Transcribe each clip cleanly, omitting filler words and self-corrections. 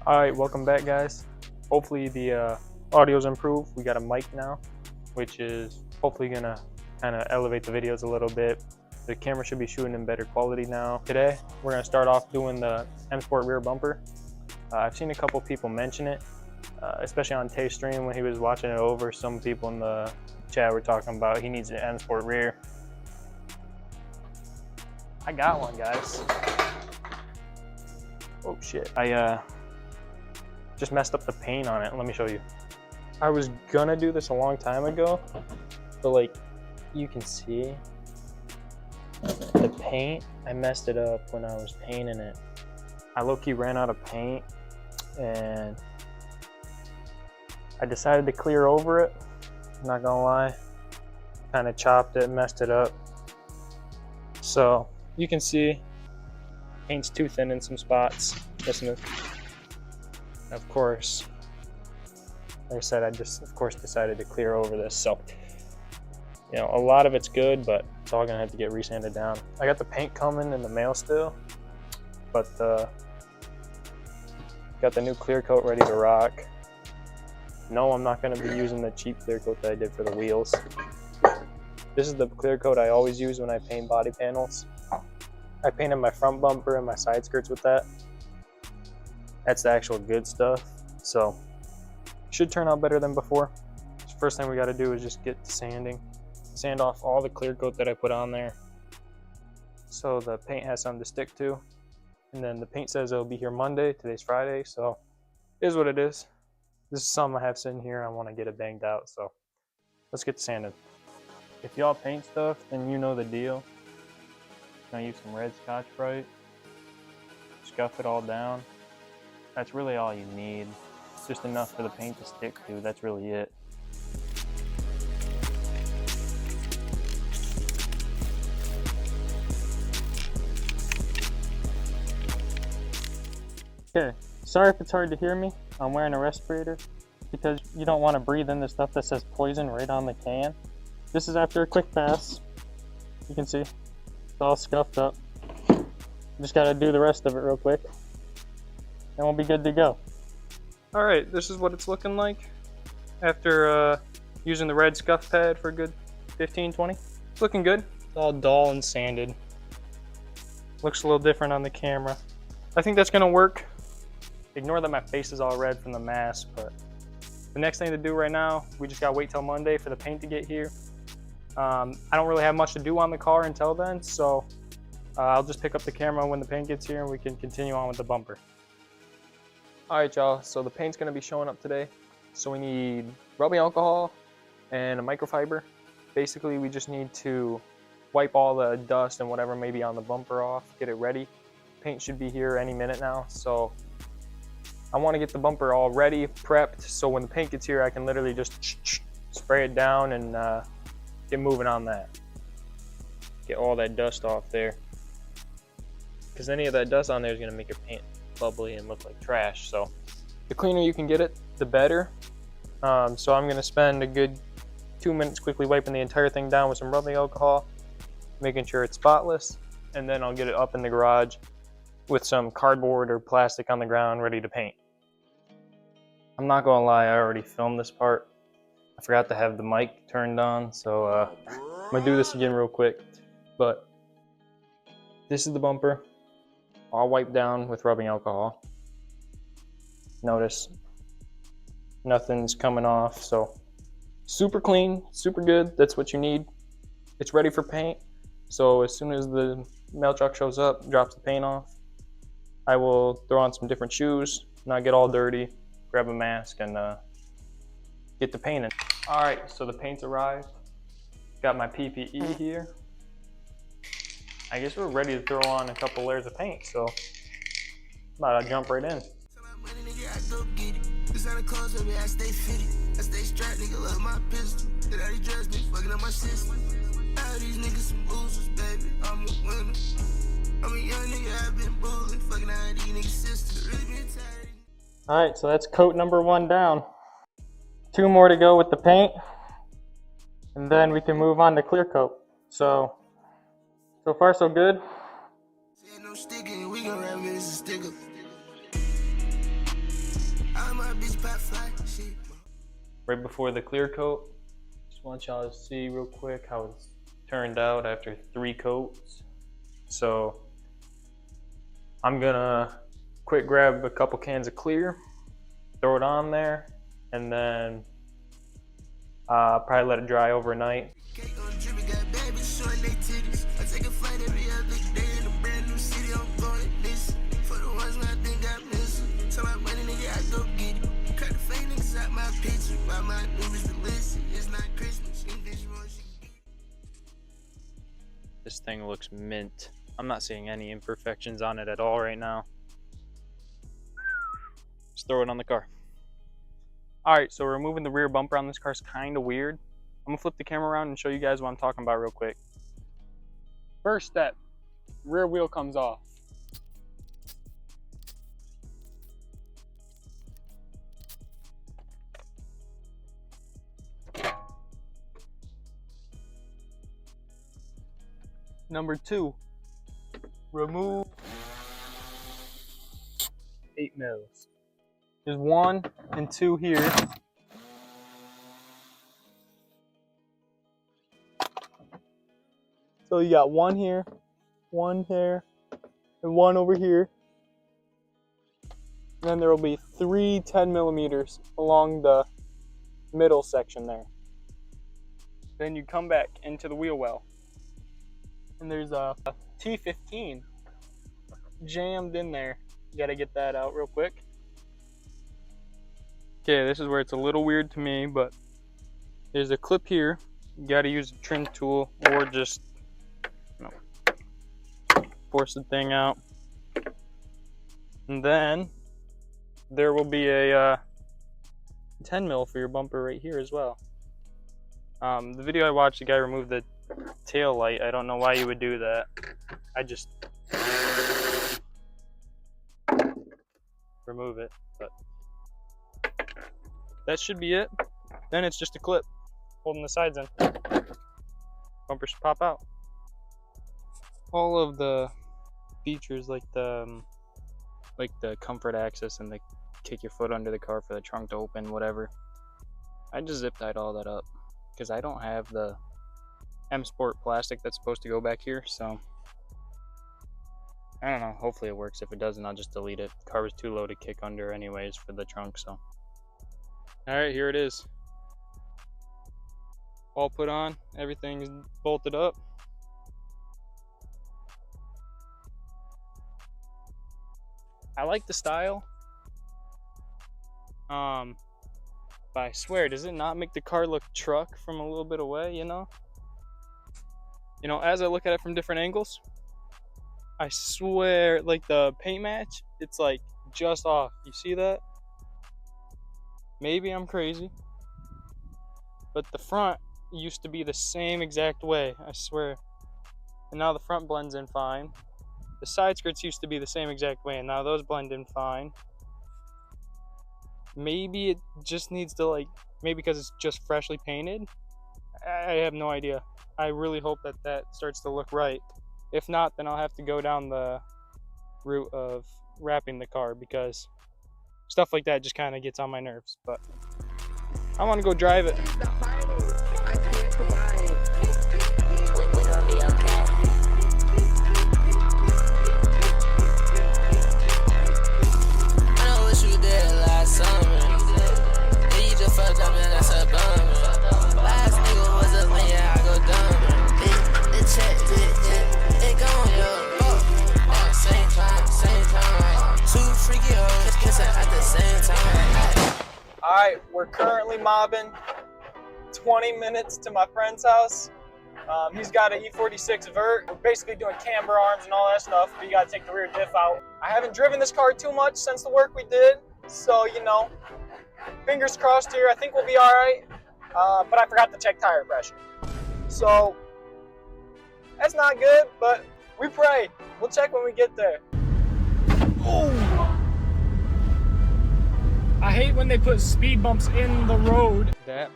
Alright, welcome back guys. Hopefully the audio's improved. We got a mic now, which is hopefully gonna kind of elevate the videos a little bit. The camera should be shooting in better quality now. Today, we're gonna start off doing the M Sport rear bumper. I've seen a couple people mention it, especially on Tay's stream when he was watching it over. Some people in the chat were talking about he needs an M Sport rear. I got one, guys. Oh shit. I just messed up the paint on it. Let me show you. I was gonna do this a long time ago, but like you can see the paint, I messed it up when I was painting it. I low-key ran out of paint and I decided to clear over it. I'm not gonna lie. Kind of chopped it, messed it up. So you can see paint's too thin in some spots. Listen to, of course, like I said, I just of course decided to clear over this. So, you know, a lot of it's good, but it's all gonna have to get resanded down. I got the paint coming in the mail still, but got the new clear coat ready to rock. No, I'm not gonna be using the cheap clear coat that I did for the wheels. This is the clear coat I always use when I paint body panels. I painted my front bumper and my side skirts with that. That's the actual good stuff. So should turn out better than before. First thing we got to do is just get to sanding. Sand off all the clear coat that I put on there so the paint has something to stick to. And then the paint says it'll be here Monday. Today's Friday, so it is what it is. This is something I have sitting here. I want to get it banged out, so let's get to sanding. If y'all paint stuff, then you know the deal. I'm gonna use some red Scotch-Brite, scuff it all down. That's really all you need. It's just enough for the paint to stick to. That's really it. Okay, sorry if it's hard to hear me. I'm wearing a respirator because you don't want to breathe in the stuff that says poison right on the can. This is after a quick pass. You can see it's all scuffed up. Just got to do the rest of it real quick and we'll be good to go. All right, this is what it's looking like after using the red scuff pad for a good 15-20. It's looking good. It's all dull and sanded. Looks a little different on the camera. I think that's gonna work. Ignore that my face is all red from the mask, but the next thing to do right now, we just gotta wait till Monday for the paint to get here. I don't really have much to do on the car until then, so I'll just pick up the camera when the paint gets here and we can continue on with the bumper. All right, y'all, so the paint's gonna be showing up today. So we need rubbing alcohol and a microfiber. Basically, we just need to wipe all the dust and whatever may be on the bumper off, get it ready. Paint should be here any minute now, so I wanna get the bumper all ready, prepped, so when the paint gets here, I can literally just spray it down and get moving on that. Get all that dust off there. Because any of that dust on there is gonna make your paint bubbly and look like trash. So the cleaner you can get it, the better. So I'm gonna spend a good 2 minutes quickly wiping the entire thing down with some rubbing alcohol, making sure it's spotless, and then I'll get it up in the garage with some cardboard or plastic on the ground ready to paint. I'm not gonna lie, I already filmed this part. I forgot to have the mic turned on, so I'm gonna do this again real quick. But this is the bumper, all wiped down with rubbing alcohol. Notice nothing's coming off, so super clean, super good. That's what you need. It's ready for paint. So as soon as the mail truck shows up, drops the paint off, I will throw on some different shoes, not get all dirty, grab a mask, and get the painting. All right, so the paint's arrived. Got my PPE here. I guess we're ready to throw on a couple layers of paint, so about to jump right in. All right, so that's coat number 1 down. 2 more to go with the paint, and then we can move on to clear coat. So far so good. Right before the clear coat, just want y'all to see real quick how it's turned out after 3 coats. So I'm gonna quick grab a couple cans of clear, throw it on there, and then probably let it dry overnight. This thing looks mint. I'm not seeing any imperfections on it at all right now. Just throw it on the car. All right, so removing the rear bumper on this car is kind of weird. I'm gonna flip the camera around and show you guys what I'm talking about real quick. First step, rear wheel comes off. Number 2, remove 8 mils. There's 1 and 2 here. So you got 1 here, 1 there, and 1 over here. And then there will be 3 10 millimeters along the middle section there. Then you come back into the wheel well. And there's a T15 jammed in there. You gotta get that out real quick. Okay, this is where it's a little weird to me, but there's a clip here. You gotta use a trim tool or just force the thing out. And then there will be a 10 mil for your bumper right here as well. The video I watched, the guy removed the tail light. I don't know why you would do that. I just remove it, but that should be it. Then it's just a clip holding the sides in. Bumper should pop out. All of the features like the comfort access and the kick your foot under the car for the trunk to open, whatever. I just zip tied all that up because I don't have the M Sport plastic that's supposed to go back here, so I don't know. Hopefully it works. If it doesn't, I'll just delete it. The car was too low to kick under anyways for the trunk, so. All right, here it is. All put on, everything's bolted up. I like the style. But I swear, does it not make the car look truck from a little bit away, you know? You know, as I look at it from different angles, I swear, like the paint match, it's like just off. You see that? Maybe I'm crazy, but the front used to be the same exact way, I swear. And now the front blends in fine. The side skirts used to be the same exact way, and now those blend in fine. Maybe it just needs to, like, maybe because it's just freshly painted. I have no idea. I really hope that that starts to look right. If not, then I'll have to go down the route of wrapping the car, because stuff like that just kind of gets on my nerves. But I want to go drive it. Alright, we're currently mobbing 20 minutes to my friend's house. He's got an E46 vert. We're basically doing camber arms and all that stuff, but you gotta take the rear diff out. I haven't driven this car too much since the work we did, so you know, fingers crossed here. I think we'll be alright, but I forgot to check tire pressure. So, that's not good, but we pray. We'll check when we get there. Oh! I hate when they put speed bumps in the road. That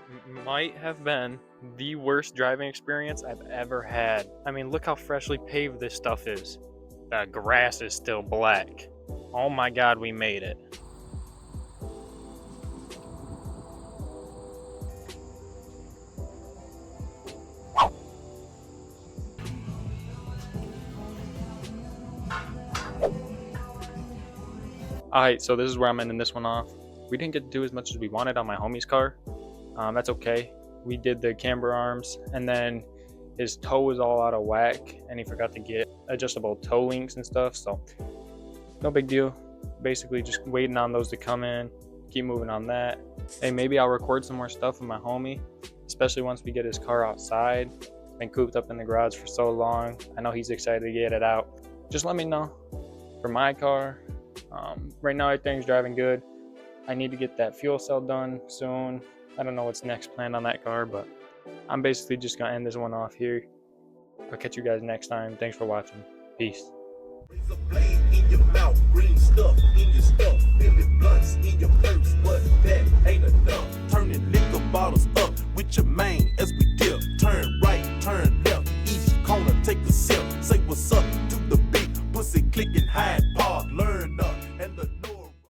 might have been the worst driving experience I've ever had. I mean, look how freshly paved this stuff is. The grass is still black. Oh my God, we made it. Alright, so this is where I'm ending this one off. We didn't get to do as much as we wanted on my homie's car. That's okay. We did the camber arms, and then his toe was all out of whack, and he forgot to get adjustable toe links and stuff, so no big deal. Basically just waiting on those to come in, keep moving on that. Hey, maybe I'll record some more stuff with my homie, especially once we get his car outside. Been cooped up in the garage for so long. I know he's excited to get it out. Just let me know for my car. Right now everything's driving good. I need to get that fuel cell done soon. I don't know what's next planned on that car, but I'm basically just gonna end this one off here. I'll catch you guys next time. Thanks for watching. Peace. Razor blade in your mouth, green stuff in your stuff, Billy blunts in your purse, but that ain't enough. Turning liquor bottles up with your main as we dip. Turn right, turn left, each corner take a sip.